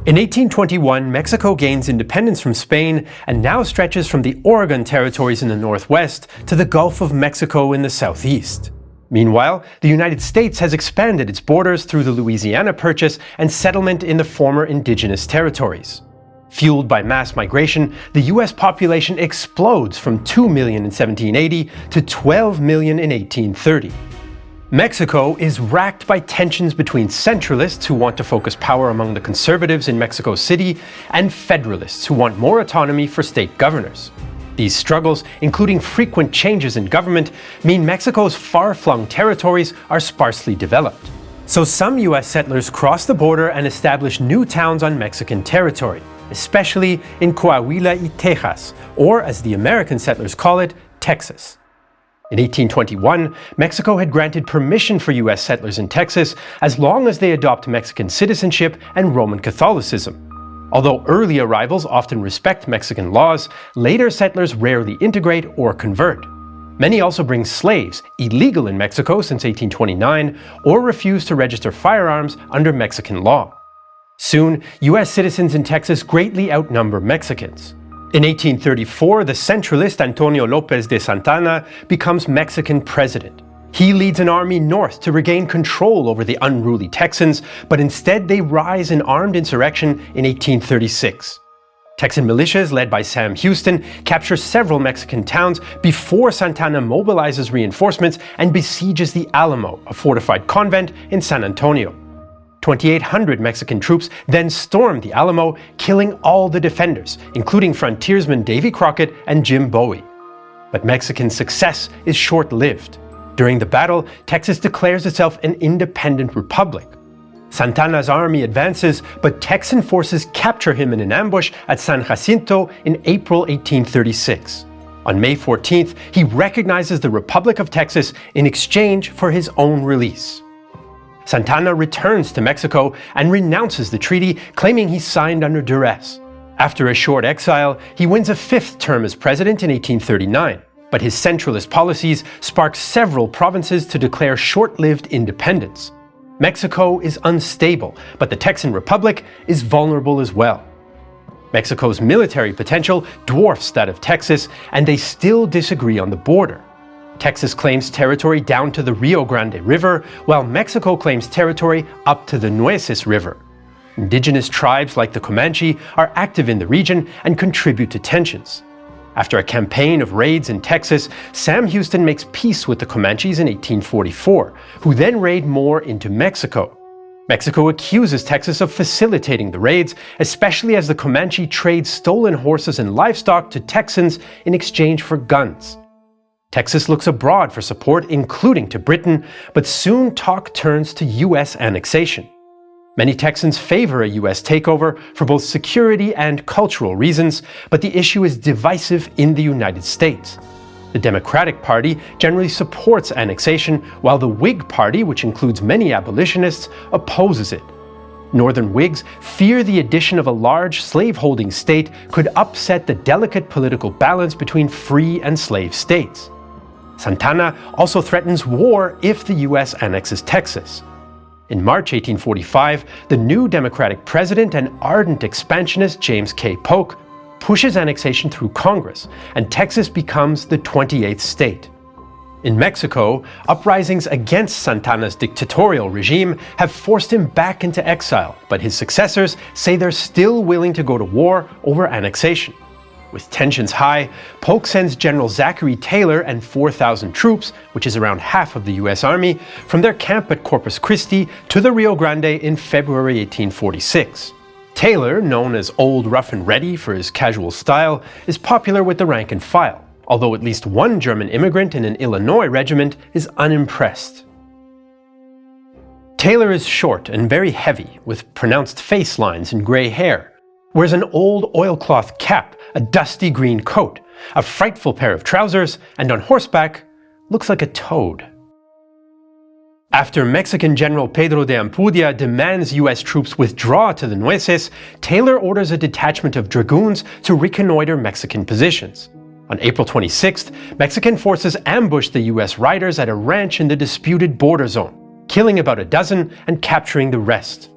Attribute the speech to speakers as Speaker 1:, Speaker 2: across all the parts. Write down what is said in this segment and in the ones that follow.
Speaker 1: In 1821, Mexico gains independence from Spain and now stretches from the Oregon territories in the northwest to the Gulf of Mexico in the southeast. Meanwhile, the United States has expanded its borders through the Louisiana Purchase and settlement in the former indigenous territories. Fueled by mass migration, the US population explodes from 2 million in 1780 to 12 million in 1830. Mexico is racked by tensions between centralists who want to focus power among the conservatives in Mexico City and federalists who want more autonomy for state governors. These struggles, including frequent changes in government, mean Mexico's far-flung territories are sparsely developed. So some US settlers cross the border and establish new towns on Mexican territory, especially in Coahuila y Texas, or as the American settlers call it, Texas. In 1821, Mexico had granted permission for US settlers in Texas as long as they adopt Mexican citizenship and Roman Catholicism. Although early arrivals often respect Mexican laws, later settlers rarely integrate or convert. Many also bring slaves, illegal in Mexico since 1829, or refuse to register firearms under Mexican law. Soon, US citizens in Texas greatly outnumber Mexicans. In 1834, the centralist Antonio López de Santana becomes Mexican president. He leads an army north to regain control over the unruly Texans, but instead they rise in armed insurrection in 1836. Texan militias led by Sam Houston capture several Mexican towns before Santana mobilizes reinforcements and besieges the Alamo, a fortified convent in San Antonio. 2,800 Mexican troops then stormed the Alamo, killing all the defenders, including frontiersmen Davy Crockett and Jim Bowie. But Mexican success is short-lived. During the battle, Texas declares itself an independent republic. Santana's army advances, but Texan forces capture him in an ambush at San Jacinto in April 1836. On May 14th, he recognizes the Republic of Texas in exchange for his own release. Santana returns to Mexico and renounces the treaty, claiming he signed under duress. After a short exile, he wins a fifth term as president in 1839, but his centralist policies spark several provinces to declare short-lived independence. Mexico is unstable, but the Texan Republic is vulnerable as well. Mexico's military potential dwarfs that of Texas, and they still disagree on the border. Texas claims territory down to the Rio Grande River, while Mexico claims territory up to the Nueces River. Indigenous tribes like the Comanche are active in the region and contribute to tensions. After a campaign of raids in Texas, Sam Houston makes peace with the Comanches in 1844, who then raid more into Mexico. Mexico accuses Texas of facilitating the raids, especially as the Comanche trade stolen horses and livestock to Texans in exchange for guns. Texas looks abroad for support, including to Britain, but soon talk turns to US annexation. Many Texans favor a US takeover for both security and cultural reasons, but the issue is divisive in the United States. The Democratic Party generally supports annexation, while the Whig Party, which includes many abolitionists, opposes it. Northern Whigs fear the addition of a large slave-holding state could upset the delicate political balance between free and slave states. Santana also threatens war if the US annexes Texas. In March 1845, the new Democratic president and ardent expansionist James K. Polk pushes annexation through Congress, and Texas becomes the 28th state. In Mexico, uprisings against Santana's dictatorial regime have forced him back into exile, but his successors say they're still willing to go to war over annexation. With tensions high, Polk sends General Zachary Taylor and 4,000 troops, which is around half of the US Army, from their camp at Corpus Christi to the Rio Grande in February 1846. Taylor, known as Old Rough and Ready for his casual style, is popular with the rank and file, although at least one German immigrant in an Illinois regiment is unimpressed. Taylor is short and very heavy, with pronounced face lines and gray hair. Wears an old oilcloth cap, a dusty green coat, a frightful pair of trousers, and on horseback, looks like a toad. After Mexican General Pedro de Ampudia demands US troops withdraw to the Nueces, Taylor orders a detachment of dragoons to reconnoiter Mexican positions. On April 26th, Mexican forces ambushed the US riders at a ranch in the disputed border zone, killing about a dozen and capturing the rest.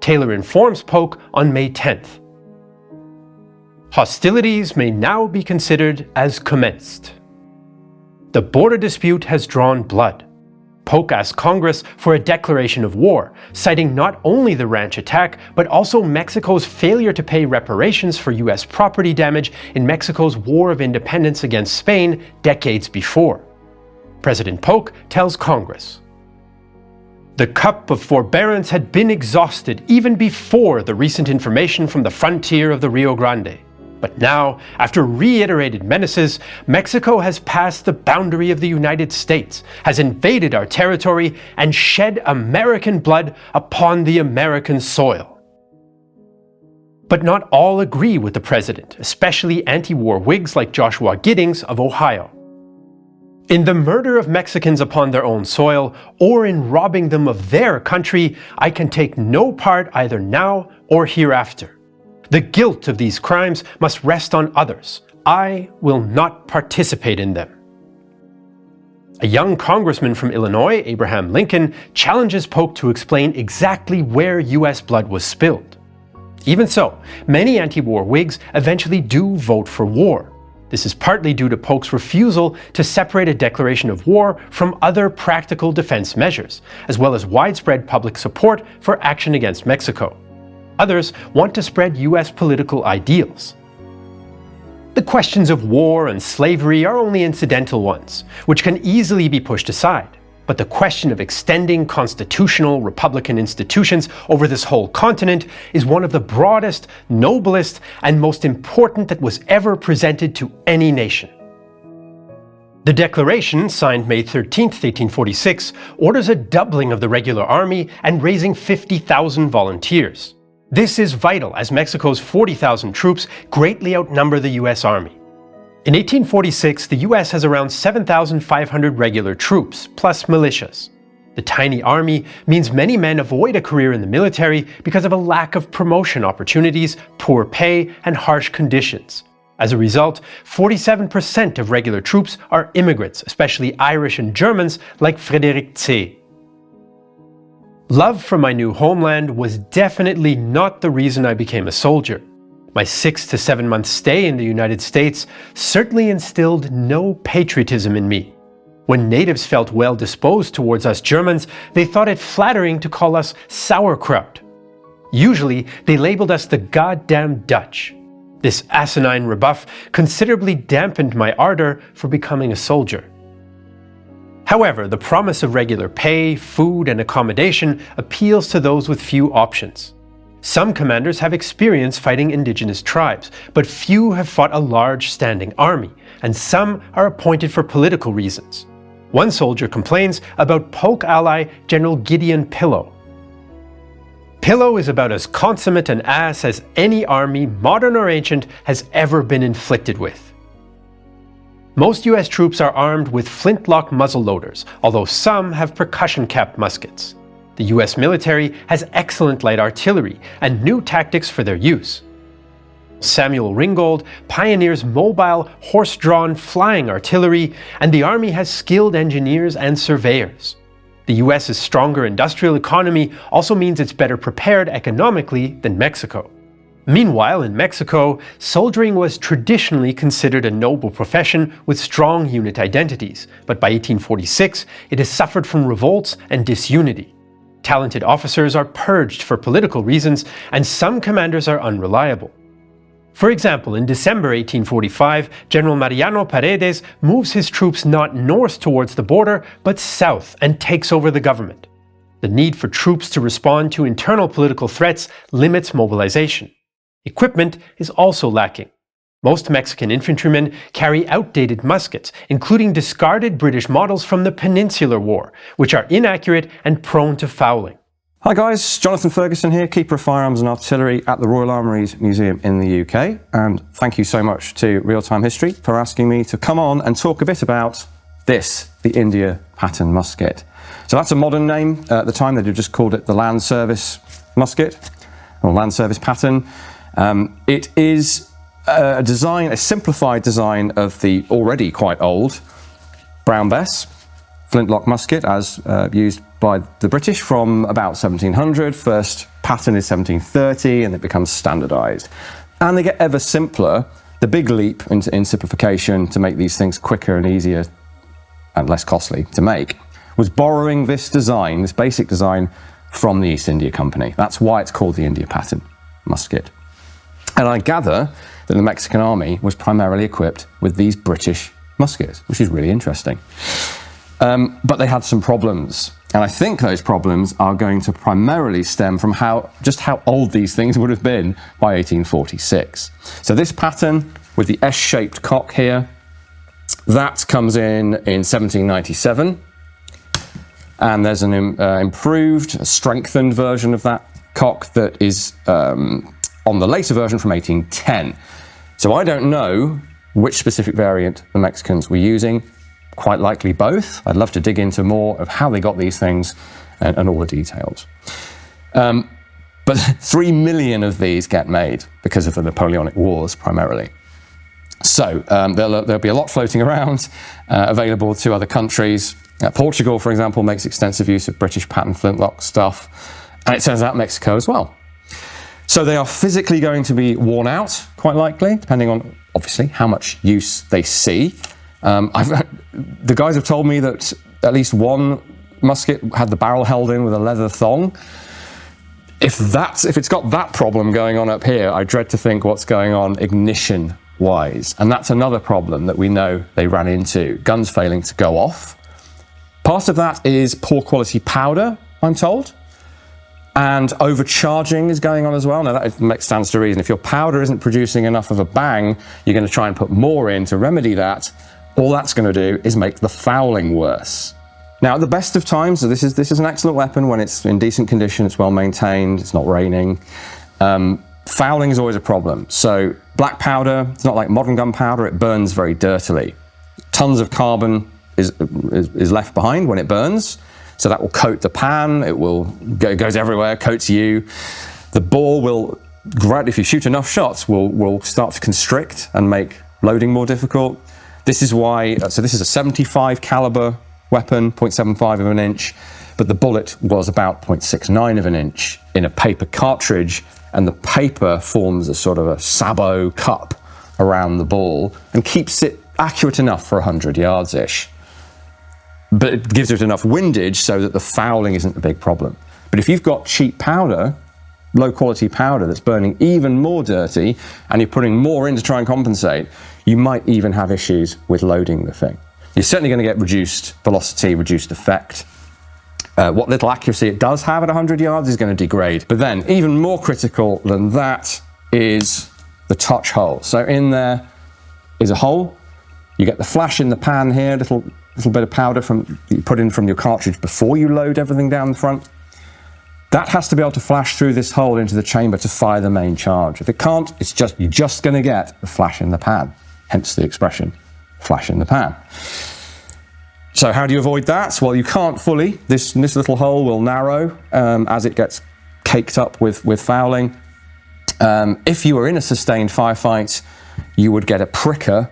Speaker 1: Taylor informs Polk on May 10th. Hostilities may now be considered as commenced. The border dispute has drawn blood. Polk asked Congress for a declaration of war, citing not only the ranch attack, but also Mexico's failure to pay reparations for US property damage in Mexico's War of Independence against Spain decades before. President Polk tells Congress, "The cup of forbearance had been exhausted even before the recent information from the frontier of the Rio Grande. But now, after reiterated menaces, Mexico has passed the boundary of the United States, has invaded our territory, and shed American blood upon the American soil." But not all agree with the president, especially anti-war Whigs like Joshua Giddings of Ohio. "In the murder of Mexicans upon their own soil, or in robbing them of their country, I can take no part either now or hereafter. The guilt of these crimes must rest on others. I will not participate in them." A young congressman from Illinois, Abraham Lincoln, challenges Polk to explain exactly where US blood was spilled. Even so, many anti-war Whigs eventually do vote for war. This is partly due to Polk's refusal to separate a declaration of war from other practical defense measures, as well as widespread public support for action against Mexico. Others want to spread US political ideals. The questions of war and slavery are only incidental ones, which can easily be pushed aside. But the question of extending constitutional republican institutions over this whole continent is one of the broadest, noblest, and most important that was ever presented to any nation. The Declaration, signed May 13, 1846, orders a doubling of the regular army and raising 50,000 volunteers. This is vital as Mexico's 40,000 troops greatly outnumber the US Army. In 1846, the US has around 7,500 regular troops, plus militias. The tiny army means many men avoid a career in the military because of a lack of promotion opportunities, poor pay, and harsh conditions. As a result, 47% of regular troops are immigrants, especially Irish and Germans like Frederick C. Love for my new homeland was definitely not the reason I became a soldier. My 6 to 7 month stay in the United States certainly instilled no patriotism in me. When natives felt well disposed towards us Germans, they thought it flattering to call us sauerkraut. Usually, they labeled us the goddamn Dutch. This asinine rebuff considerably dampened my ardor for becoming a soldier. However, the promise of regular pay, food, and accommodation appeals to those with few options. Some commanders have experience fighting indigenous tribes, but few have fought a large standing army, and some are appointed for political reasons. One soldier complains about Polk ally General Gideon Pillow. Pillow is about as consummate an ass as any army, modern or ancient, has ever been inflicted with. Most US troops are armed with flintlock muzzleloaders, although some have percussion-capped muskets. The US military has excellent light artillery and new tactics for their use. Samuel Ringgold pioneers mobile, horse-drawn flying artillery, and the Army has skilled engineers and surveyors. The US's stronger industrial economy also means it's better prepared economically than Mexico. Meanwhile, in Mexico, soldiering was traditionally considered a noble profession with strong unit identities, but by 1846 it has suffered from revolts and disunity. Talented officers are purged for political reasons, and some commanders are unreliable. For example, in December 1845, General Mariano Paredes moves his troops not north towards the border, but south and takes over the government. The need for troops to respond to internal political threats limits mobilization. Equipment is also lacking. Most Mexican infantrymen carry outdated muskets, including discarded British models from the Peninsular War, which are inaccurate and prone to fouling.
Speaker 2: Hi guys, Jonathan Ferguson here, Keeper of Firearms and Artillery at the Royal Armouries Museum in the UK, and thank you so much to Real Time History for asking me to come on and talk a bit about this, the India pattern musket. So that's a modern name. At the time they'd have just called it the Land Service musket, or Land Service pattern. It is a simplified design of the already quite old Brown Bess, flintlock musket as used by the British from about 1700. First pattern is 1730 and it becomes standardized. And they get ever simpler. The big leap in simplification to make these things quicker and easier and less costly to make was borrowing this design, this basic design, from the East India Company. That's why it's called the India pattern musket. And I gather that the Mexican army was primarily equipped with these British muskets, which is really interesting. But they had some problems. And I think those problems are going to primarily stem from how old these things would have been by 1846. So this pattern with the S-shaped cock here, that comes in 1797. And there's an improved, strengthened version of that cock that is on the later version from 1810. So I don't know which specific variant the Mexicans were using. Quite likely both. I'd love to dig into more of how they got these things and all the details. But 3 million of these get made because of the Napoleonic Wars primarily. So there'll be a lot floating around, available to other countries. Portugal, for example, makes extensive use of British pattern flintlock stuff, and it turns out Mexico as well. So they are physically going to be worn out, quite likely, depending on, obviously, how much use they see. The guys have told me that at least one musket had the barrel held in with a leather thong. If it's got that problem going on up here, I dread to think what's going on ignition-wise. And that's another problem that we know they ran into, guns failing to go off. Part of that is poor quality powder, I'm told. And overcharging is going on as well. Now that stands to reason. If your powder isn't producing enough of a bang, you're going to try and put more in to remedy that. All that's going to do is make the fouling worse. Now, at the best of times, so this is an excellent weapon when it's in decent condition, it's well maintained, it's not raining. Fouling is always a problem. So black powder, it's not like modern gunpowder, it burns very dirtily. Tons of carbon is left behind when it burns. So that will coat the pan, it goes everywhere, coats you. The ball will, if you shoot enough shots, will start to constrict and make loading more difficult. This is why, so this is a 75 caliber weapon, 0.75 of an inch, but the bullet was about 0.69 of an inch in a paper cartridge, and the paper forms a sort of a sabot cup around the ball and keeps it accurate enough for 100 yards-ish. But it gives it enough windage so that the fouling isn't a big problem. But if you've got cheap powder, low quality powder that's burning even more dirty, and you're putting more in to try and compensate, you might even have issues with loading the thing. You're certainly going to get reduced velocity, reduced effect. What little accuracy it does have at 100 yards is going to degrade. But then, even more critical than that is the touch hole. So in there is a hole. You get the flash in the pan here, little bit of powder you put in from your cartridge before you load everything down the front. That has to be able to flash through this hole into the chamber to fire the main charge. If it can't, you're just going to get the flash in the pan. Hence the expression, flash in the pan. So how do you avoid that? Well, you can't fully. This little hole will narrow as it gets caked up with fouling. If you were in a sustained firefight, you would get a pricker,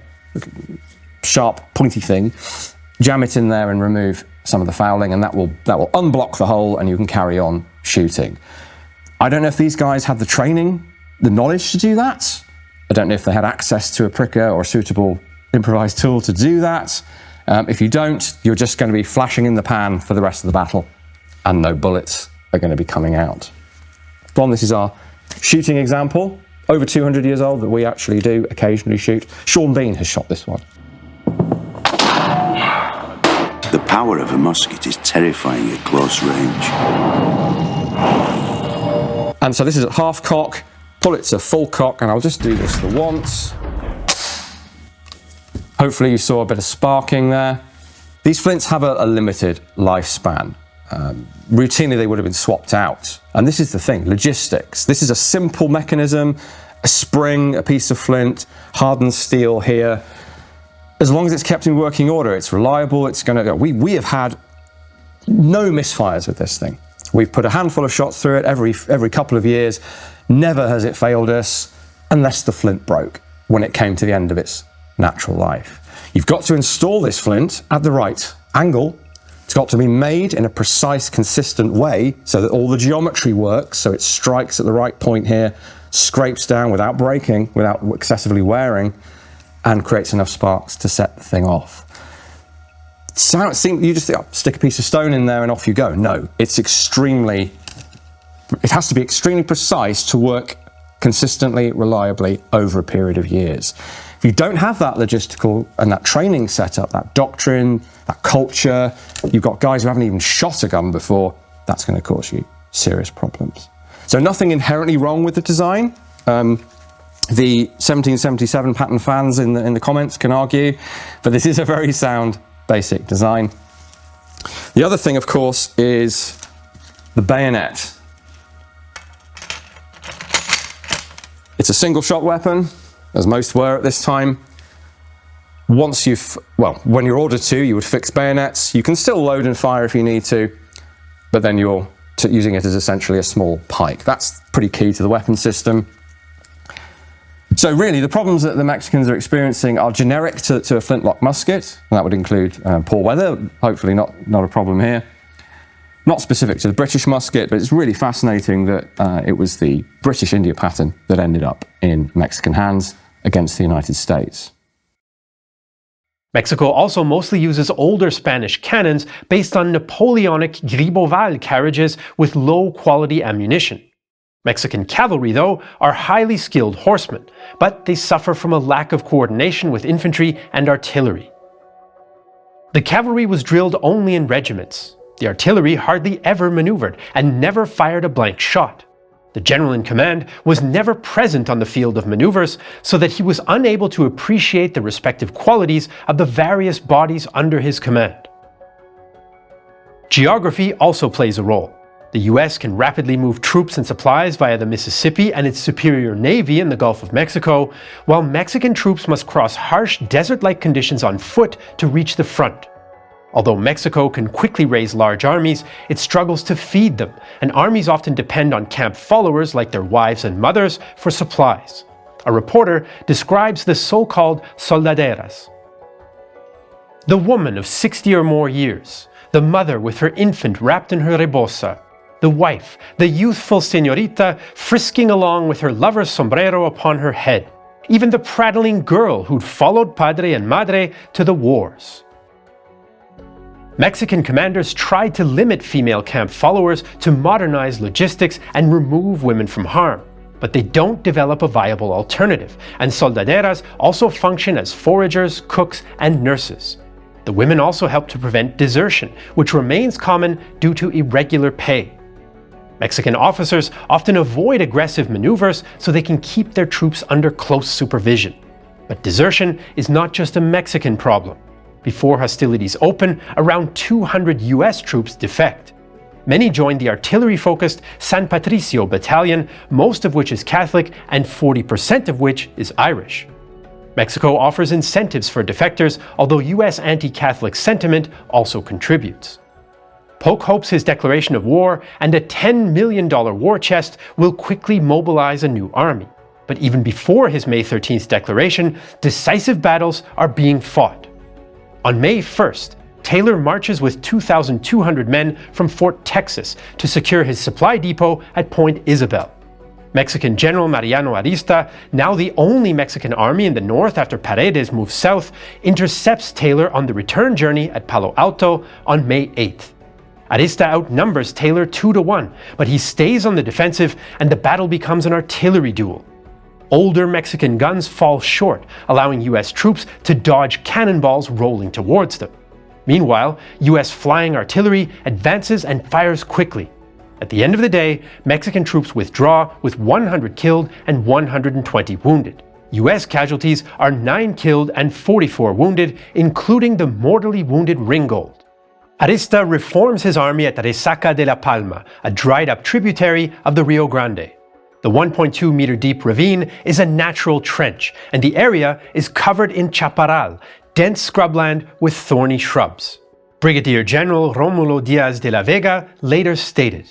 Speaker 2: sharp, pointy thing, jam it in there and remove some of the fouling, and that will unblock the hole and you can carry on shooting. I don't know if these guys had the training, the knowledge to do that. I don't know if they had access to a pricker or a suitable improvised tool to do that. If you don't, you're just going to be flashing in the pan for the rest of the battle and no bullets are going to be coming out. This is our shooting example, over 200 years old, that we actually do occasionally shoot. Sean Bean has shot this one.
Speaker 3: The power of a musket is terrifying at close range.
Speaker 2: And so this is at half cock, bullets are full cock, and I'll just do this the once. Hopefully you saw a bit of sparking there. These flints have a limited lifespan. Routinely they would have been swapped out. And this is the thing, logistics. This is a simple mechanism, a spring, a piece of flint, hardened steel here. As long as it's kept in working order, it's reliable, it's going to go. We have had no misfires with this thing. We've put a handful of shots through it every couple of years. Never has it failed us, unless the flint broke when it came to the end of its natural life. You've got to install this flint at the right angle It's got to be made in a precise, consistent way so that all the geometry works, so it strikes at the right point here, scrapes down without breaking, without excessively wearing, and creates enough sparks to set the thing off. You just stick a piece of stone in there and off you go. No, it has to be extremely precise to work consistently, reliably over a period of years. If you don't have that logistical and that training setup, that doctrine, that culture, you've got guys who haven't even shot a gun before, that's going to cause you serious problems. So nothing inherently wrong with the design. The 1777 pattern fans in the comments can argue, but this is a very sound basic design. The other thing, of course, is the bayonet. It's a single shot weapon, as most were at this time. When you're ordered to, you would fix bayonets. You can still load and fire if you need to, but then you're using it as essentially a small pike. That's pretty key to the weapon system. So really, the problems that the Mexicans are experiencing are generic to a flintlock musket, and that would include poor weather, hopefully not a problem here. Not specific to the British musket, but it's really fascinating that it was the British India pattern that ended up in Mexican hands against the United States.
Speaker 1: Mexico also mostly uses older Spanish cannons based on Napoleonic Gribeauval carriages with low-quality ammunition. Mexican cavalry, though, are highly skilled horsemen, but they suffer from a lack of coordination with infantry and artillery. The cavalry was drilled only in regiments. The artillery hardly ever maneuvered and never fired a blank shot. The general in command was never present on the field of maneuvers, so that he was unable to appreciate the respective qualities of the various bodies under his command. Geography also plays a role. The US can rapidly move troops and supplies via the Mississippi and its superior navy in the Gulf of Mexico, while Mexican troops must cross harsh desert-like conditions on foot to reach the front. Although Mexico can quickly raise large armies, it struggles to feed them, and armies often depend on camp followers like their wives and mothers for supplies. A reporter describes the so-called soldaderas. The woman of 60 or more years, the mother with her infant wrapped in her rebosa, the wife, the youthful señorita frisking along with her lover's sombrero upon her head, even the prattling girl who'd followed padre and madre to the wars. Mexican commanders tried to limit female camp followers to modernize logistics and remove women from harm, but they don't develop a viable alternative, and soldaderas also function as foragers, cooks, and nurses. The women also help to prevent desertion, which remains common due to irregular pay. Mexican officers often avoid aggressive maneuvers so they can keep their troops under close supervision. But desertion is not just a Mexican problem. Before hostilities open, around 200 US troops defect. Many joined the artillery-focused San Patricio battalion, most of which is Catholic and 40% of which is Irish. Mexico offers incentives for defectors, although US anti-Catholic sentiment also contributes. Polk hopes his declaration of war and a $10 million war chest will quickly mobilize a new army. But even before his May 13th declaration, decisive battles are being fought. On May 1st, Taylor marches with 2,200 men from Fort Texas to secure his supply depot at Point Isabel. Mexican General Mariano Arista, now the only Mexican army in the north after Paredes moves south, intercepts Taylor on the return journey at Palo Alto on May 8th. Arista outnumbers Taylor 2-1, but he stays on the defensive and the battle becomes an artillery duel. Older Mexican guns fall short, allowing US troops to dodge cannonballs rolling towards them. Meanwhile, US flying artillery advances and fires quickly. At the end of the day, Mexican troops withdraw with 100 killed and 120 wounded. US casualties are 9 killed and 44 wounded, including the mortally wounded Ringgold. Arista reforms his army at Resaca de la Palma, a dried-up tributary of the Rio Grande. The 1.2-meter deep ravine is a natural trench, and the area is covered in chaparral, dense scrubland with thorny shrubs. Brigadier General Romulo Diaz de la Vega later stated,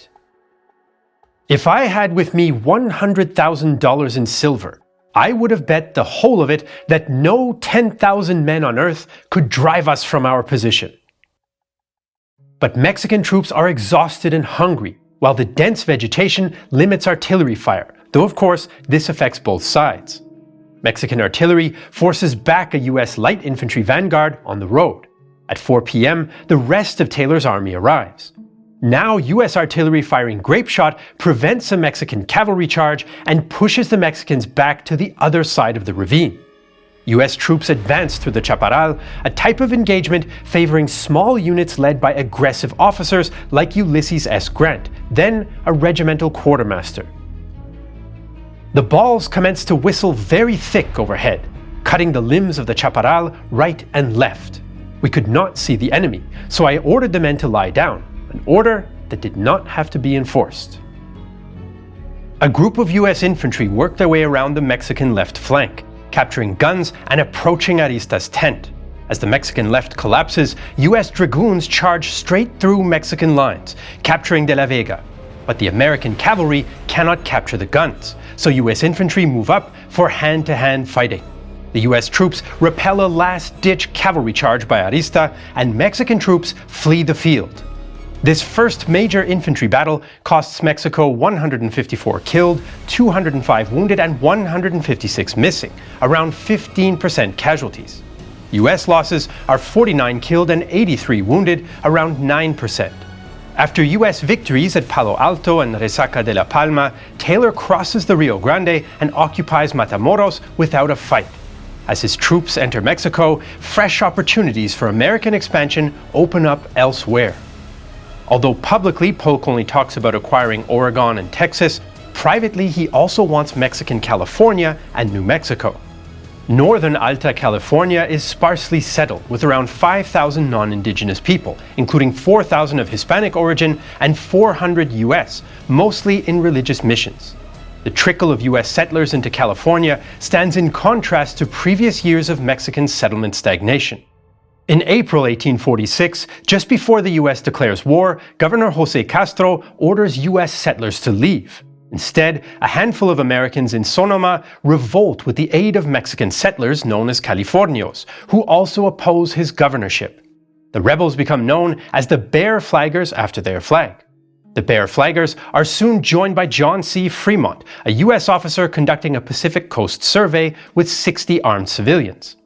Speaker 1: "If I had with me $100,000 in silver, I would have bet the whole of it that no 10,000 men on earth could drive us from our position." But Mexican troops are exhausted and hungry, while the dense vegetation limits artillery fire, though of course this affects both sides. Mexican artillery forces back a US light infantry vanguard on the road. At 4 p.m., the rest of Taylor's army arrives. Now US artillery firing grape shot prevents a Mexican cavalry charge and pushes the Mexicans back to the other side of the ravine. US troops advance through the chaparral, a type of engagement favoring small units led by aggressive officers like Ulysses S. Grant, then a regimental quartermaster. The balls commence to whistle very thick overhead, cutting the limbs of the chaparral right and left. We could not see the enemy, so I ordered the men to lie down, an order that did not have to be enforced. A group of US infantry worked their way around the Mexican left flank, capturing guns and approaching Arista's tent. As the Mexican left collapses, US dragoons charge straight through Mexican lines, capturing De la Vega. But the American cavalry cannot capture the guns, so US infantry move up for hand-to-hand fighting. The US troops repel a last-ditch cavalry charge by Arista, and Mexican troops flee the field. This first major infantry battle costs Mexico 154 killed, 205 wounded, and 156 missing, around 15% casualties. US losses are 49 killed and 83 wounded, around 9%. After US victories at Palo Alto and Resaca de la Palma, Taylor crosses the Rio Grande and occupies Matamoros without a fight. As his troops enter Mexico, fresh opportunities for American expansion open up elsewhere. Although publicly Polk only talks about acquiring Oregon and Texas, privately he also wants Mexican California and New Mexico. Northern Alta California is sparsely settled, with around 5,000 non-indigenous people, including 4,000 of Hispanic origin and 400 US, mostly in religious missions. The trickle of US settlers into California stands in contrast to previous years of Mexican settlement stagnation. In April 1846, just before the US declares war, Governor Jose Castro orders US settlers to leave. Instead, a handful of Americans in Sonoma revolt with the aid of Mexican settlers known as Californios, who also oppose his governorship. The rebels become known as the Bear Flaggers after their flag. The Bear Flaggers are soon joined by John C. Fremont, a US officer conducting a Pacific Coast survey with 60 armed civilians.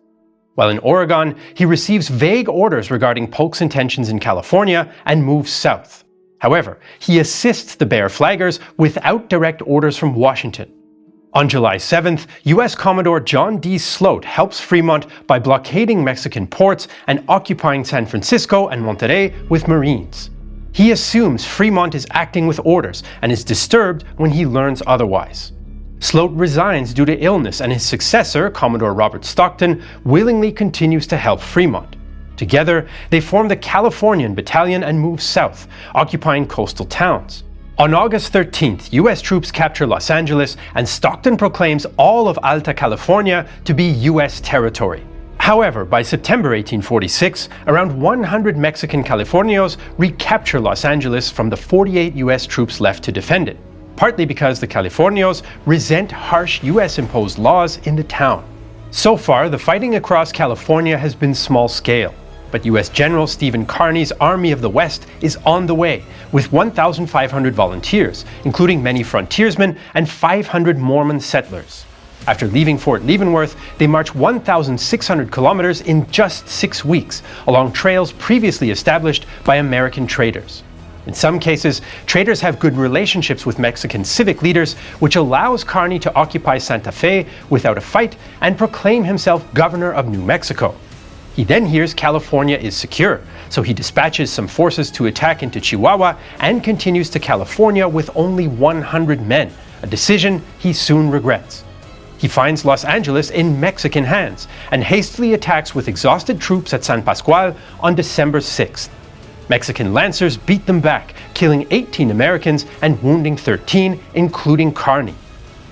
Speaker 1: While in Oregon, he receives vague orders regarding Polk's intentions in California and moves south. However, he assists the Bear Flaggers without direct orders from Washington. On July 7th, US Commodore John D. Sloat helps Fremont by blockading Mexican ports and occupying San Francisco and Monterrey with Marines. He assumes Fremont is acting with orders and is disturbed when he learns otherwise. Sloat resigns due to illness, and his successor, Commodore Robert Stockton, willingly continues to help Fremont. Together, they form the Californian Battalion and move south, occupying coastal towns. On August 13th, US troops capture Los Angeles, and Stockton proclaims all of Alta California to be US territory. However, by September 1846, around 100 Mexican Californios recapture Los Angeles from the 48 US troops left to defend it, partly because the Californios resent harsh US-imposed laws in the town. So far, the fighting across California has been small-scale, but US General Stephen Kearny's Army of the West is on the way, with 1,500 volunteers, including many frontiersmen and 500 Mormon settlers. After leaving Fort Leavenworth, they march 1,600 kilometers in just 6 weeks, along trails previously established by American traders. In some cases, traders have good relationships with Mexican civic leaders, which allows Kearny to occupy Santa Fe without a fight and proclaim himself governor of New Mexico. He then hears California is secure, so he dispatches some forces to attack into Chihuahua and continues to California with only 100 men, a decision he soon regrets. He finds Los Angeles in Mexican hands and hastily attacks with exhausted troops at San Pascual on December 6th. Mexican lancers beat them back, killing 18 Americans and wounding 13, including Kearny.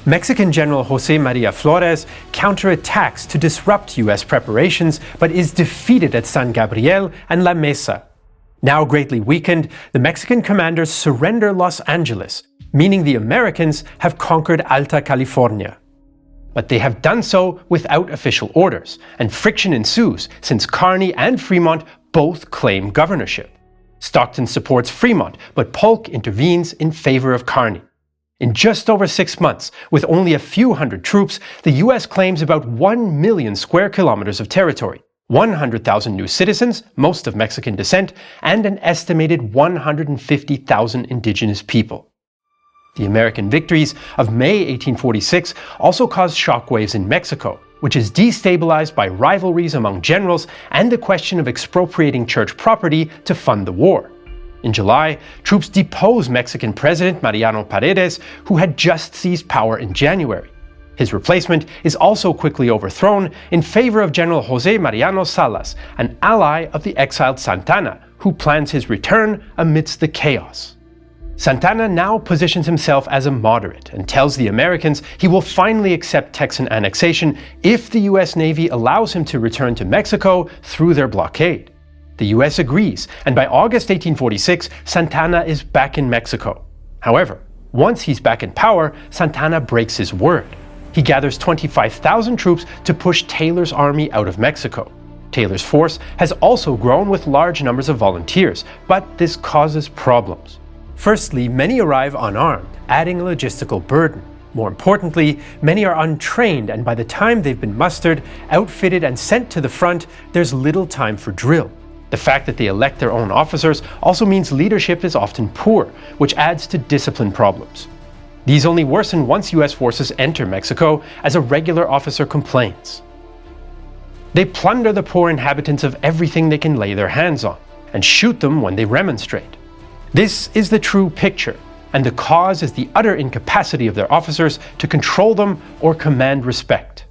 Speaker 1: Mexican General José María Flores counterattacks to disrupt US preparations, but is defeated at San Gabriel and La Mesa. Now greatly weakened, the Mexican commanders surrender Los Angeles, meaning the Americans have conquered Alta California. But they have done so without official orders, and friction ensues since Kearny and Fremont both claim governorship. Stockton supports Fremont, but Polk intervenes in favor of Kearny. In just over 6 months, with only a few hundred troops, the US claims about 1 million square kilometers of territory, 100,000 new citizens, most of Mexican descent, and an estimated 150,000 indigenous people. The American victories of May 1846 also caused shockwaves in Mexico, which is destabilized by rivalries among generals and the question of expropriating church property to fund the war. In July, troops depose Mexican President Mariano Paredes, who had just seized power in January. His replacement is also quickly overthrown in favor of General José Mariano Salas, an ally of the exiled Santana, who plans his return amidst the chaos. Santana now positions himself as a moderate and tells the Americans he will finally accept Texan annexation if the US Navy allows him to return to Mexico through their blockade. The US agrees, and by August 1846, Santana is back in Mexico. However, once he's back in power, Santana breaks his word. He gathers 25,000 troops to push Taylor's army out of Mexico. Taylor's force has also grown with large numbers of volunteers, but this causes problems. Firstly, many arrive unarmed, adding a logistical burden. More importantly, many are untrained, and by the time they've been mustered, outfitted, and sent to the front, there's little time for drill. The fact that they elect their own officers also means leadership is often poor, which adds to discipline problems. These only worsen once US forces enter Mexico, as a regular officer complains. They plunder the poor inhabitants of everything they can lay their hands on, and shoot them when they remonstrate. This is the true picture, and the cause is the utter incapacity of their officers to control them or command respect.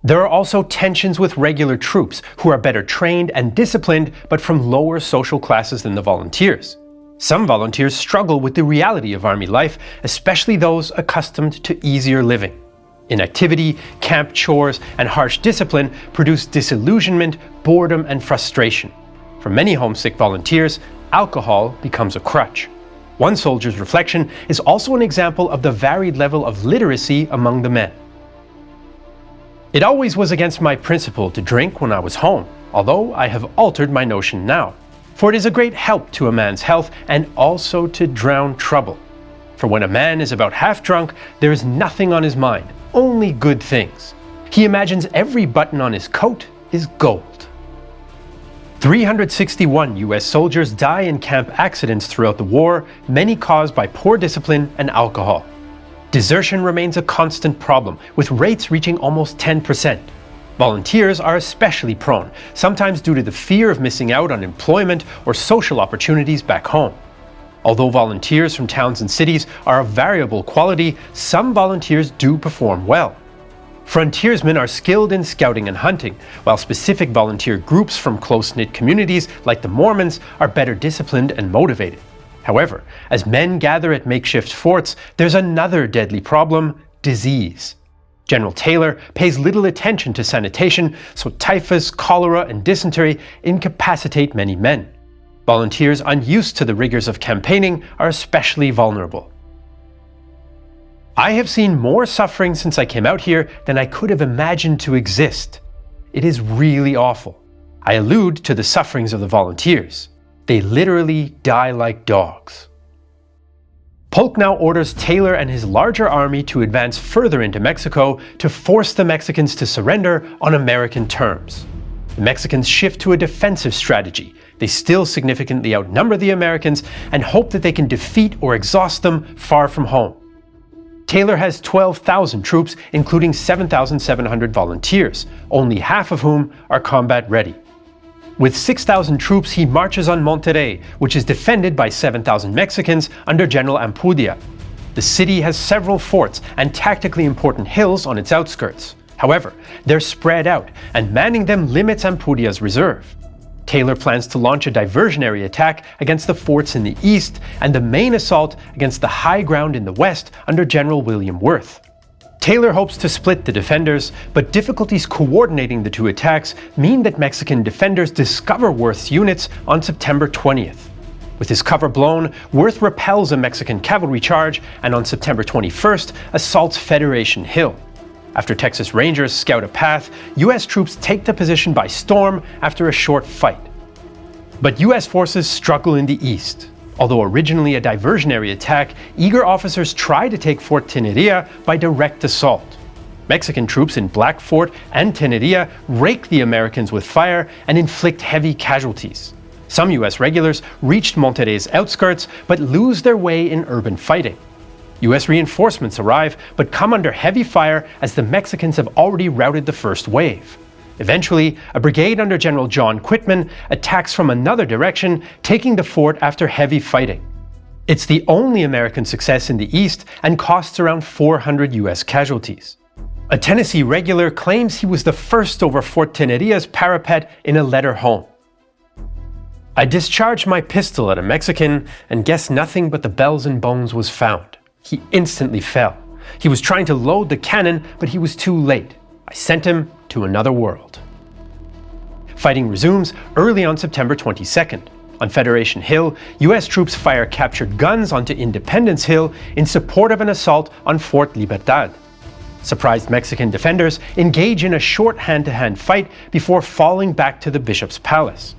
Speaker 1: There are also tensions with regular troops, who are better trained and disciplined, but from lower social classes than the volunteers. Some volunteers struggle with the reality of army life, especially those accustomed to easier living. Inactivity, camp chores, and harsh discipline produce disillusionment, boredom, and frustration. For many homesick volunteers, alcohol becomes a crutch. One soldier's reflection is also an example of the varied level of literacy among the men. It always was against my principle to drink when I was home, although I have altered my notion now. For it is a great help to a man's health and also to drown trouble. For when a man is about half drunk, there is nothing on his mind, only good things. He imagines every button on his coat is gold. 361 US soldiers die in camp accidents throughout the war, many caused by poor discipline and alcohol. Desertion remains a constant problem, with rates reaching almost 10%. Volunteers are especially prone, sometimes due to the fear of missing out on employment or social opportunities back home. Although volunteers from towns and cities are of variable quality, some volunteers do perform well. Frontiersmen are skilled in scouting and hunting, while specific volunteer groups from close-knit communities like the Mormons are better disciplined and motivated. However, as men gather at makeshift forts, there's another deadly problem: disease. General Taylor pays little attention to sanitation, so typhus, cholera, and dysentery incapacitate many men. Volunteers unused to the rigors of campaigning are especially vulnerable. I have seen more suffering since I came out here than I could have imagined to exist. It is really awful. I allude to the sufferings of the volunteers. They literally die like dogs. Polk now orders Taylor and his larger army to advance further into Mexico to force the Mexicans to surrender on American terms. The Mexicans shift to a defensive strategy. They still significantly outnumber the Americans and hope that they can defeat or exhaust them far from home. Taylor has 12,000 troops, including 7,700 volunteers, only half of whom are combat ready. With 6,000 troops, he marches on Monterrey, which is defended by 7,000 Mexicans under General Ampudia. The city has several forts and tactically important hills on its outskirts. However, they're spread out, and manning them limits Ampudia's reserve. Taylor plans to launch a diversionary attack against the forts in the east and the main assault against the high ground in the west under General William Worth. Taylor hopes to split the defenders, but difficulties coordinating the two attacks mean that Mexican defenders discover Worth's units on September 20th. With his cover blown, Worth repels a Mexican cavalry charge and on September 21st assaults Federation Hill. After Texas Rangers scout a path, US troops take the position by storm after a short fight. But US forces struggle in the east. Although originally a diversionary attack, eager officers try to take Fort Teneria by direct assault. Mexican troops in Black Fort and Teneria rake the Americans with fire and inflict heavy casualties. Some US regulars reached Monterrey's outskirts but lose their way in urban fighting. US reinforcements arrive but come under heavy fire as the Mexicans have already routed the first wave. Eventually, a brigade under General John Quitman attacks from another direction, taking the fort after heavy fighting. It's the only American success in the east and costs around 400 US casualties. A Tennessee regular claims he was the first over Fort Teneria's parapet in a letter home. I discharged my pistol at a Mexican and guess nothing but the bells and bones was found. He instantly fell. He was trying to load the cannon, but he was too late. I sent him to another world. Fighting resumes early on September 22nd. On Federation Hill, US troops fire captured guns onto Independence Hill in support of an assault on Fort Libertad. Surprised Mexican defenders engage in a short hand-to-hand fight before falling back to the Bishop's Palace.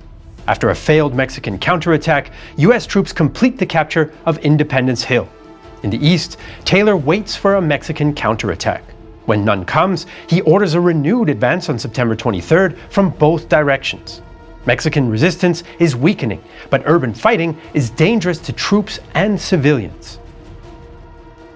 Speaker 1: After a failed Mexican counterattack, US troops complete the capture of Independence Hill. In the east, Taylor waits for a Mexican counterattack. When none comes, he orders a renewed advance on September 23rd from both directions. Mexican resistance is weakening, but urban fighting is dangerous to troops and civilians.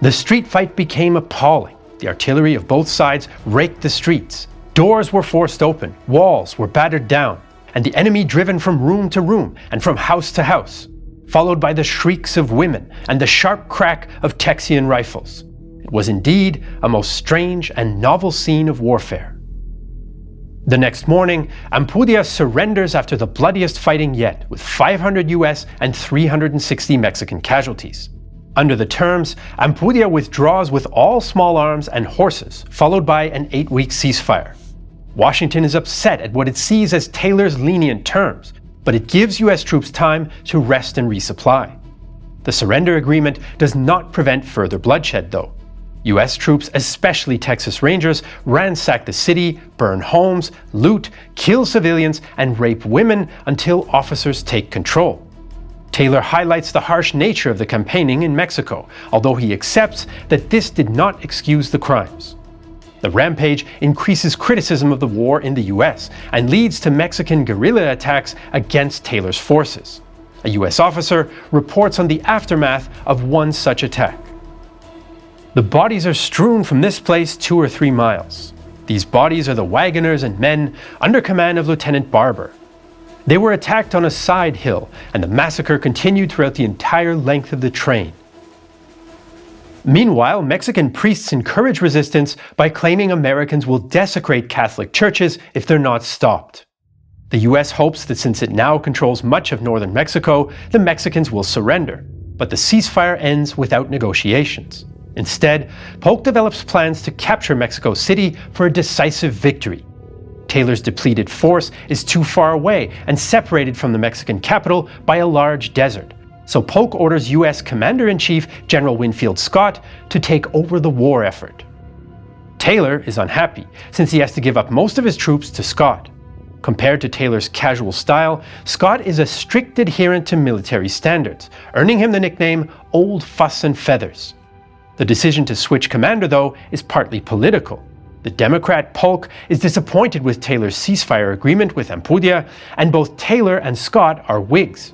Speaker 1: The street fight became appalling. The artillery of both sides raked the streets. Doors were forced open, walls were battered down, and the enemy driven from room to room and from house to house, followed by the shrieks of women and the sharp crack of Texian rifles. It was indeed a most strange and novel scene of warfare. The next morning, Ampudia surrenders after the bloodiest fighting yet, with 500 US and 360 Mexican casualties. Under the terms, Ampudia withdraws with all small arms and horses, followed by an 8-week ceasefire. Washington is upset at what it sees as Taylor's lenient terms, but it gives US troops time to rest and resupply. The surrender agreement does not prevent further bloodshed, though. US troops, especially Texas Rangers, ransack the city, burn homes, loot, kill civilians, and rape women until officers take control. Taylor highlights the harsh nature of the campaigning in Mexico, although he accepts that this did not excuse the crimes. The rampage increases criticism of the war in the US and leads to Mexican guerrilla attacks against Taylor's forces. A US officer reports on the aftermath of one such attack. The bodies are strewn from this place 2 or 3 miles. These bodies are the wagoners and men under command of Lieutenant Barber. They were attacked on a side hill, and the massacre continued throughout the entire length of the train. Meanwhile, Mexican priests encourage resistance by claiming Americans will desecrate Catholic churches if they're not stopped. The US hopes that since it now controls much of northern Mexico, the Mexicans will surrender, but the ceasefire ends without negotiations. Instead, Polk develops plans to capture Mexico City for a decisive victory. Taylor's depleted force is too far away and separated from the Mexican capital by a large desert, so Polk orders US Commander-in-Chief General Winfield Scott to take over the war effort. Taylor is unhappy, since he has to give up most of his troops to Scott. Compared to Taylor's casual style, Scott is a strict adherent to military standards, earning him the nickname Old Fuss and Feathers. The decision to switch commander, though, is partly political. The Democrat Polk is disappointed with Taylor's ceasefire agreement with Ampudia, and both Taylor and Scott are Whigs.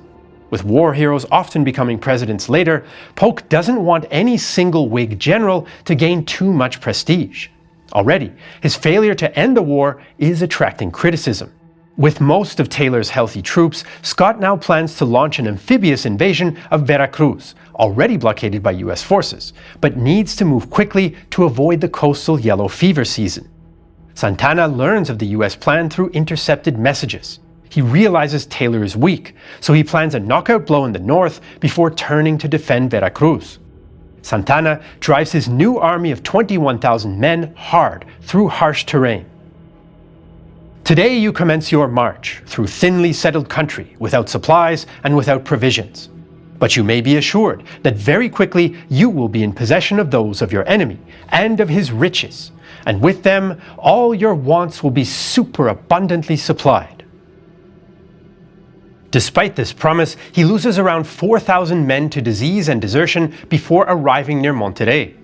Speaker 1: With war heroes often becoming presidents later, Polk doesn't want any single Whig general to gain too much prestige. Already, his failure to end the war is attracting criticism. With most of Taylor's healthy troops, Scott now plans to launch an amphibious invasion of Veracruz, already blockaded by US forces, but needs to move quickly to avoid the coastal yellow fever season. Santana learns of the US plan through intercepted messages. He realizes Taylor is weak, so he plans a knockout blow in the north before turning to defend Veracruz. Santana drives his new army of 21,000 men hard through harsh terrain. Today you commence your march through thinly settled country without supplies and without provisions. But you may be assured that very quickly you will be in possession of those of your enemy and of his riches, and with them all your wants will be superabundantly supplied. Despite this promise, he loses around 4,000 men to disease and desertion before arriving near Monterrey.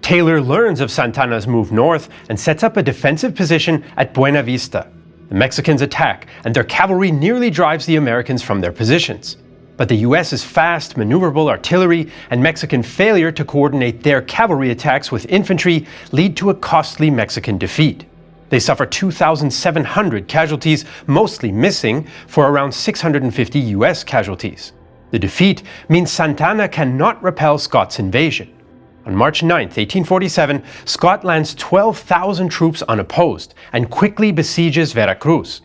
Speaker 1: Taylor learns of Santana's move north and sets up a defensive position at Buena Vista. The Mexicans attack, and their cavalry nearly drives the Americans from their positions. But the US's fast, maneuverable artillery and Mexican failure to coordinate their cavalry attacks with infantry lead to a costly Mexican defeat. They suffer 2,700 casualties, mostly missing, for around 650 US casualties. The defeat means Santana cannot repel Scott's invasion. On March 9, 1847, Scott lands 12,000 troops unopposed and quickly besieges Veracruz.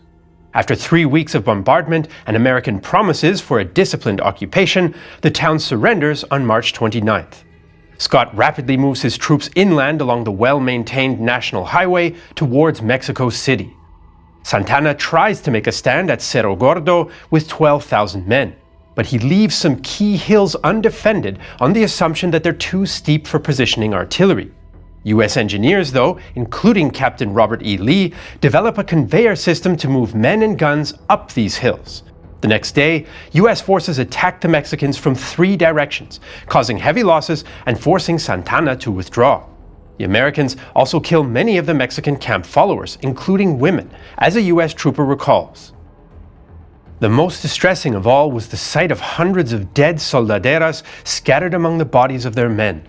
Speaker 1: After 3 weeks of bombardment and American promises for a disciplined occupation, the town surrenders on March 29th. Scott rapidly moves his troops inland along the well-maintained national highway towards Mexico City. Santana tries to make a stand at Cerro Gordo with 12,000 men, but he leaves some key hills undefended on the assumption that they're too steep for positioning artillery. US engineers, though, including Captain Robert E. Lee, develop a conveyor system to move men and guns up these hills. The next day, US forces attack the Mexicans from 3 directions, causing heavy losses and forcing Santana to withdraw. The Americans also kill many of the Mexican camp followers, including women, as a US trooper recalls. The most distressing of all was the sight of hundreds of dead soldaderas scattered among the bodies of their men.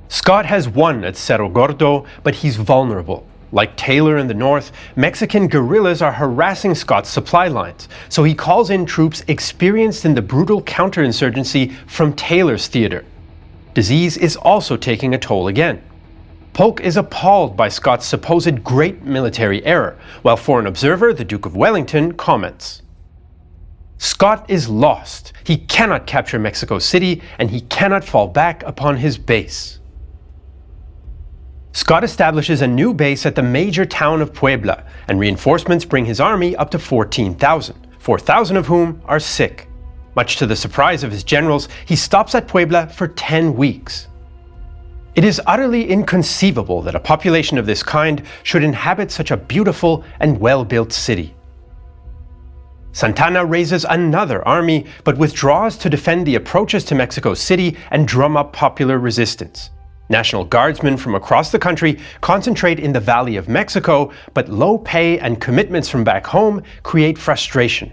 Speaker 1: Scott has won at Cerro Gordo, but he's vulnerable. Like Taylor in the north, Mexican guerrillas are harassing Scott's supply lines, so he calls in troops experienced in the brutal counterinsurgency from Taylor's theater. Disease is also taking a toll again. Polk is appalled by Scott's supposed great military error, while foreign observer, the Duke of Wellington, comments, "Scott is lost. He cannot capture Mexico City, and he cannot fall back upon his base." Scott establishes a new base at the major town of Puebla, and reinforcements bring his army up to 14,000, 4,000 of whom are sick. Much to the surprise of his generals, he stops at Puebla for 10 weeks. It is utterly inconceivable that a population of this kind should inhabit such a beautiful and well-built city. Santana raises another army, but withdraws to defend the approaches to Mexico City and drum up popular resistance. National Guardsmen from across the country concentrate in the Valley of Mexico, but low pay and commitments from back home create frustration.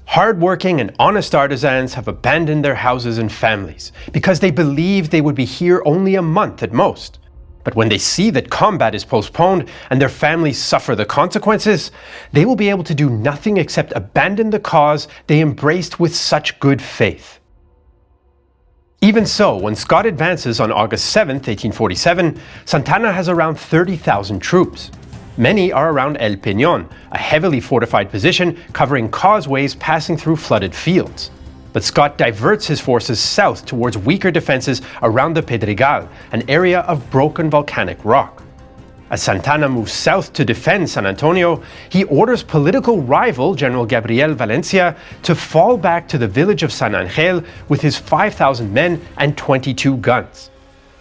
Speaker 1: Hard-working and honest artisans have abandoned their houses and families because they believed they would be here only a month at most. But when they see that combat is postponed and their families suffer the consequences, they will be able to do nothing except abandon the cause they embraced with such good faith. Even so, when Scott advances on August 7, 1847, Santana has around 30,000 troops. Many are around El Peñón, a heavily fortified position covering causeways passing through flooded fields. But Scott diverts his forces south towards weaker defenses around the Pedregal, an area of broken volcanic rock. As Santana moves south to defend San Antonio, he orders political rival General Gabriel Valencia to fall back to the village of San Angel with his 5,000 men and 22 guns.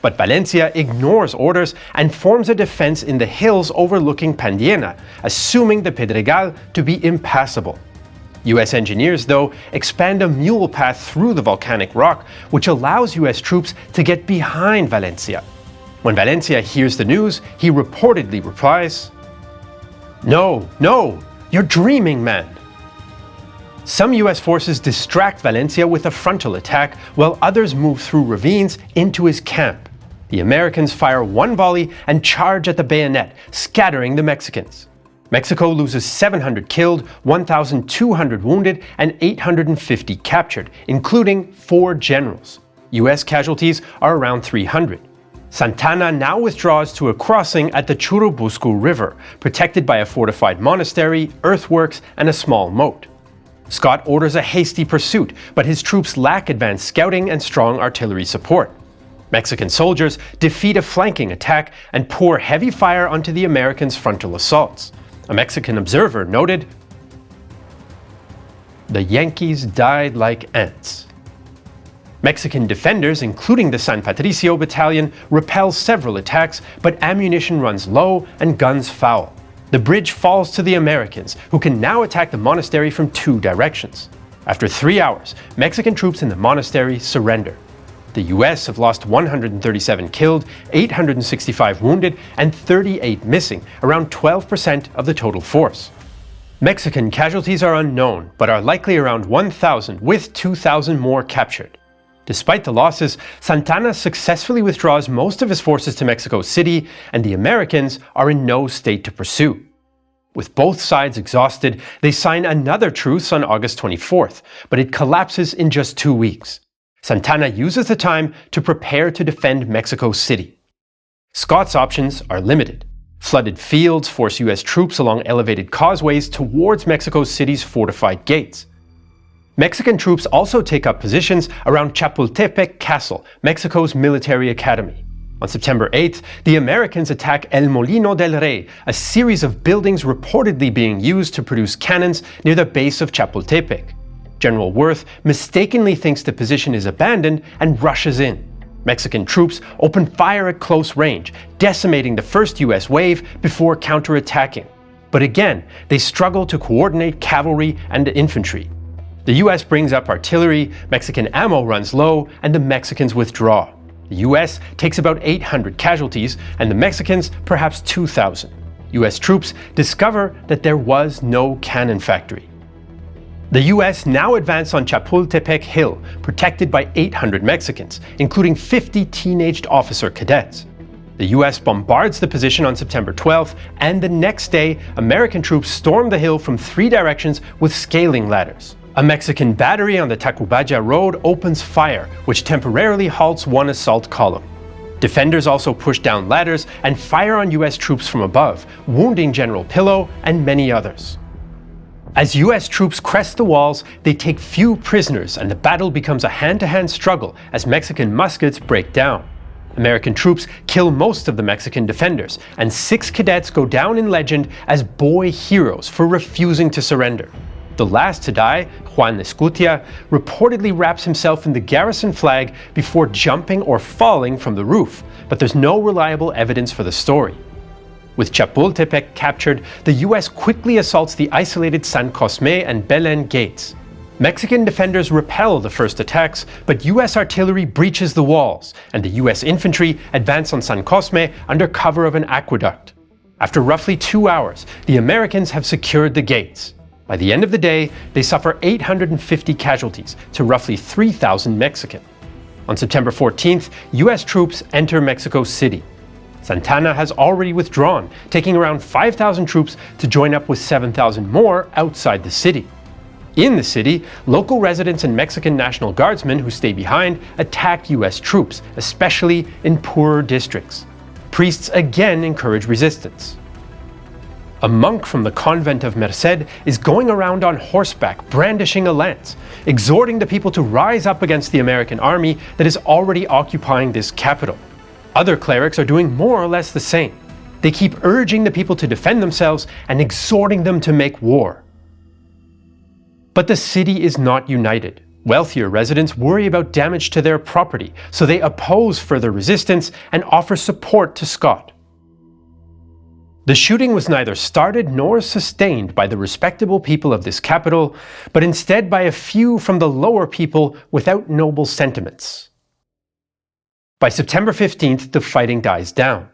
Speaker 1: But Valencia ignores orders and forms a defense in the hills overlooking Pandiena, assuming the Pedregal to be impassable. US engineers, though, expand a mule path through the volcanic rock, which allows US troops to get behind Valencia. When Valencia hears the news, he reportedly replies, "No, you're dreaming, man." Some US forces distract Valencia with a frontal attack, while others move through ravines into his camp. The Americans fire one volley and charge at the bayonet, scattering the Mexicans. Mexico loses 700 killed, 1,200 wounded, and 850 captured, including 4 generals. US casualties are around 300. Santana now withdraws to a crossing at the Churubusco River, protected by a fortified monastery, earthworks, and a small moat. Scott orders a hasty pursuit, but his troops lack advanced scouting and strong artillery support. Mexican soldiers defeat a flanking attack and pour heavy fire onto the Americans' frontal assaults. A Mexican observer noted, "The Yankees died like ants." Mexican defenders, including the San Patricio Battalion, repel several attacks, but ammunition runs low and guns foul. The bridge falls to the Americans, who can now attack the monastery from 2 directions. After 3 hours, Mexican troops in the monastery surrender. The US have lost 137 killed, 865 wounded, and 38 missing, around 12% of the total force. Mexican casualties are unknown, but are likely around 1,000, with 2,000 more captured. Despite the losses, Santana successfully withdraws most of his forces to Mexico City, and the Americans are in no state to pursue. With both sides exhausted, they sign another truce on August 24th, but it collapses in just 2 weeks. Santana uses the time to prepare to defend Mexico City. Scott's options are limited. Flooded fields force US troops along elevated causeways towards Mexico City's fortified gates. Mexican troops also take up positions around Chapultepec Castle, Mexico's military academy. On September 8th, the Americans attack El Molino del Rey, a series of buildings reportedly being used to produce cannons near the base of Chapultepec. General Worth mistakenly thinks the position is abandoned and rushes in. Mexican troops open fire at close range, decimating the first US wave before counterattacking. But again, they struggle to coordinate cavalry and infantry. The US brings up artillery, Mexican ammo runs low, and the Mexicans withdraw. The US takes about 800 casualties, and the Mexicans perhaps 2,000. US troops discover that there was no cannon factory. The US now advance on Chapultepec Hill, protected by 800 Mexicans, including 50 teenaged officer cadets. The US bombards the position on September 12th, and the next day, American troops storm the hill from 3 directions with scaling ladders. A Mexican battery on the Tacubaya Road opens fire, which temporarily halts one assault column. Defenders also push down ladders and fire on US troops from above, wounding General Pillow and many others. As US troops crest the walls, they take few prisoners, and the battle becomes a hand-to-hand struggle as Mexican muskets break down. American troops kill most of the Mexican defenders, and 6 cadets go down in legend as boy heroes for refusing to surrender. The last to die, Juan Escutia, reportedly wraps himself in the garrison flag before jumping or falling from the roof, but there's no reliable evidence for the story. With Chapultepec captured, the US quickly assaults the isolated San Cosme and Belen gates. Mexican defenders repel the first attacks, but US artillery breaches the walls, and the US infantry advance on San Cosme under cover of an aqueduct. After roughly 2 hours, the Americans have secured the gates. By the end of the day, they suffer 850 casualties to roughly 3,000 Mexican. On September 14th, US troops enter Mexico City. Santana has already withdrawn, taking around 5,000 troops to join up with 7,000 more outside the city. In the city, local residents and Mexican National Guardsmen who stay behind attack US troops, especially in poorer districts. Priests again encourage resistance. A monk from the convent of Merced is going around on horseback, brandishing a lance, exhorting the people to rise up against the American army that is already occupying this capital. Other clerics are doing more or less the same. They keep urging the people to defend themselves and exhorting them to make war. But the city is not united. Wealthier residents worry about damage to their property, so they oppose further resistance and offer support to Scott. The shooting was neither started nor sustained by the respectable people of this capital, but instead by a few from the lower people without noble sentiments. By September 15th, the fighting dies down.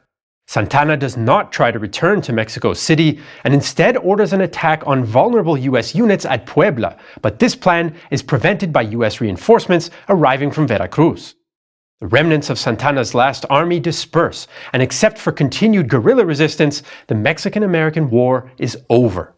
Speaker 1: Santana does not try to return to Mexico City and instead orders an attack on vulnerable US units at Puebla, but this plan is prevented by US reinforcements arriving from Veracruz. The remnants of Santana's last army disperse, and except for continued guerrilla resistance, the Mexican-American War is over.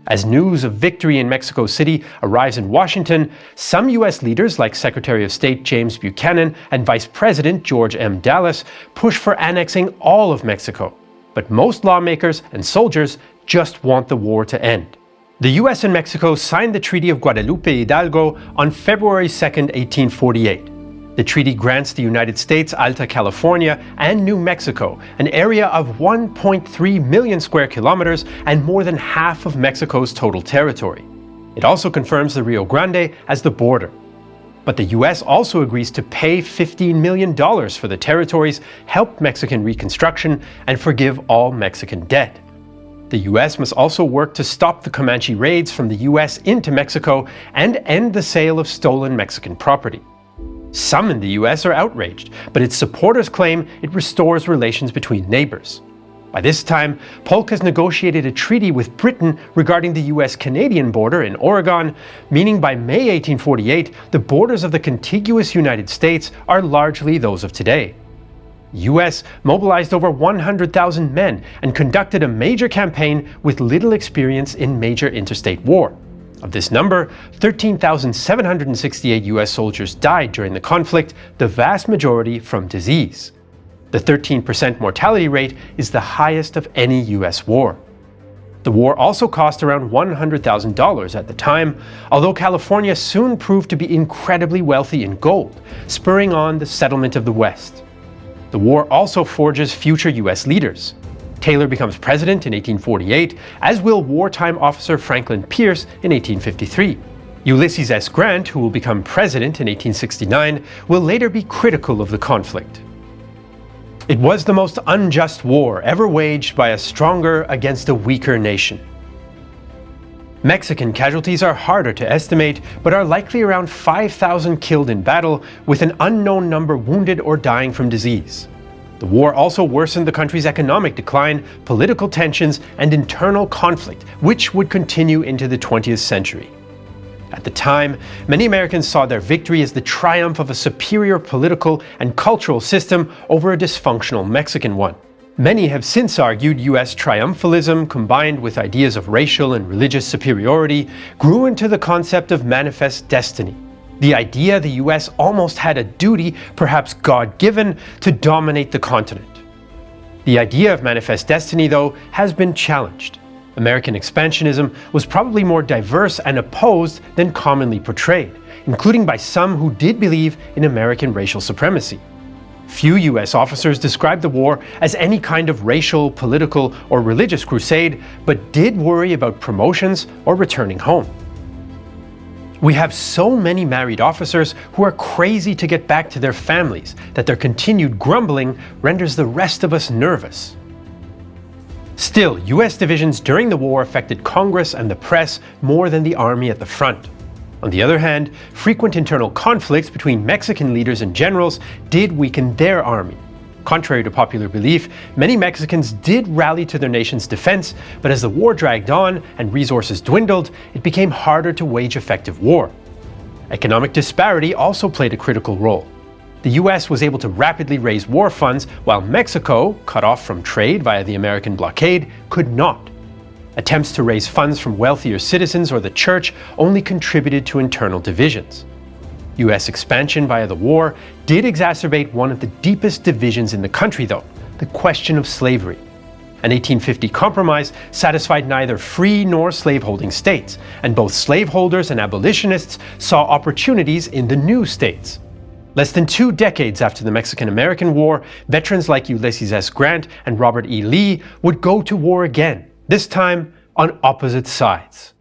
Speaker 1: As news of victory in Mexico City arrives in Washington, some US leaders like Secretary of State James Buchanan and Vice President George M. Dallas push for annexing all of Mexico. But most lawmakers and soldiers just want the war to end. The US and Mexico signed the Treaty of Guadalupe Hidalgo on February 2, 1848. The treaty grants the United States Alta California and New Mexico, an area of 1.3 million square kilometers and more than half of Mexico's total territory. It also confirms the Rio Grande as the border. But the US also agrees to pay $15 million for the territories, help Mexican reconstruction, and forgive all Mexican debt. The US must also work to stop the Comanche raids from the US into Mexico and end the sale of stolen Mexican property. Some in the US are outraged, but its supporters claim it restores relations between neighbors. By this time, Polk has negotiated a treaty with Britain regarding the US-Canadian border in Oregon, meaning by May 1848, the borders of the contiguous United States are largely those of today. The US mobilized over 100,000 men and conducted a major campaign with little experience in major interstate war. Of this number, 13,768 US soldiers died during the conflict, the vast majority from disease. The 13% mortality rate is the highest of any US war. The war also cost around $100,000 at the time, although California soon proved to be incredibly wealthy in gold, spurring on the settlement of the West. The war also forges future US leaders. Taylor becomes president in 1848, as will wartime officer Franklin Pierce in 1853. Ulysses S. Grant, who will become president in 1869, will later be critical of the conflict. It was the most unjust war ever waged by a stronger against a weaker nation. Mexican casualties are harder to estimate, but are likely around 5,000 killed in battle, with an unknown number wounded or dying from disease. The war also worsened the country's economic decline, political tensions, and internal conflict, which would continue into the 20th century. At the time, many Americans saw their victory as the triumph of a superior political and cultural system over a dysfunctional Mexican one. Many have since argued US triumphalism, combined with ideas of racial and religious superiority, grew into the concept of manifest destiny. The idea the US almost had a duty, perhaps God-given, to dominate the continent. The idea of manifest destiny, though, has been challenged. American expansionism was probably more diverse and opposed than commonly portrayed, including by some who did believe in American racial supremacy. Few US officers described the war as any kind of racial, political, or religious crusade, but did worry about promotions or returning home. We have so many married officers who are crazy to get back to their families that their continued grumbling renders the rest of us nervous. Still, US divisions during the war affected Congress and the press more than the army at the front. On the other hand, frequent internal conflicts between Mexican leaders and generals did weaken their army. Contrary to popular belief, many Mexicans did rally to their nation's defense, but as the war dragged on and resources dwindled, it became harder to wage effective war. Economic disparity also played a critical role. The US was able to rapidly raise war funds, while Mexico, cut off from trade via the American blockade, could not. Attempts to raise funds from wealthier citizens or the church only contributed to internal divisions. US expansion via the war did exacerbate one of the deepest divisions in the country, though, the question of slavery. An 1850 compromise satisfied neither free nor slaveholding states, and both slaveholders and abolitionists saw opportunities in the new states. Less than 2 decades after the Mexican-American War, veterans like Ulysses S. Grant and Robert E. Lee would go to war again, this time on opposite sides.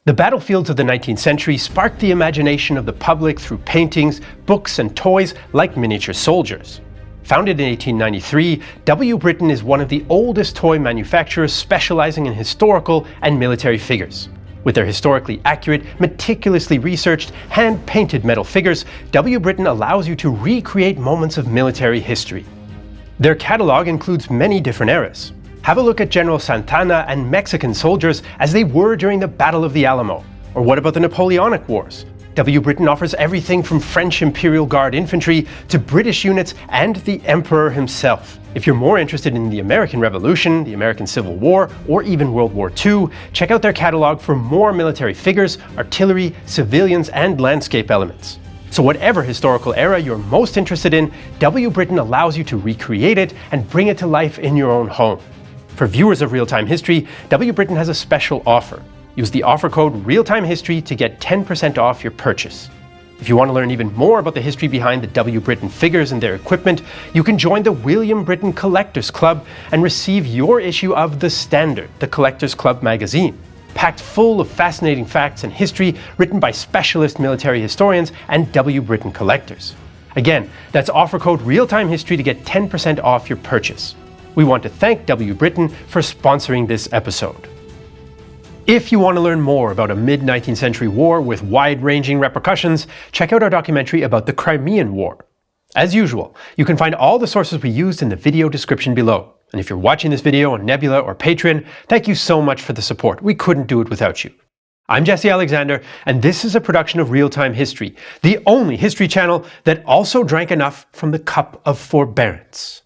Speaker 1: The battlefields of the 19th century sparked the imagination of the public through paintings, books, and toys like miniature soldiers. Founded in 1893, W. Britton is one of the oldest toy manufacturers specializing in historical and military figures. With their historically accurate, meticulously researched, hand-painted metal figures, W. Britton allows you to recreate moments of military history. Their catalog includes many different eras. Have a look at General Santana and Mexican soldiers as they were during the Battle of the Alamo. Or what about the Napoleonic Wars? W. Britton offers everything from French Imperial Guard infantry to British units and the Emperor himself. If you're more interested in the American Revolution, the American Civil War, or even World War II, check out their catalog for more military figures, artillery, civilians, and landscape elements. So whatever historical era you're most interested in, W. Britton allows you to recreate it and bring it to life in your own home. For viewers of Real-Time History, W. Britton has a special offer. Use the offer code REALTIMEHISTORY to get 10% off your purchase. If you want to learn even more about the history behind the W. Britton figures and their equipment, you can join the William Britton Collectors Club and receive your issue of The Standard, the Collectors Club magazine. packed full of fascinating facts and history written by specialist military historians and W. Britain collectors. Again, that's offer code RealTimeHistory to get 10% off your purchase. We want to thank W. Britain for sponsoring this episode. If you want to learn more about a mid-19th century war with wide-ranging repercussions, check out our documentary about the Crimean War. As usual, you can find all the sources we used in the video description below. And if you're watching this video on Nebula or Patreon, thank you so much for the support. We couldn't do it without you. I'm Jesse Alexander, and this is a production of Real Time History, the only history channel that also drank enough from the cup of forbearance.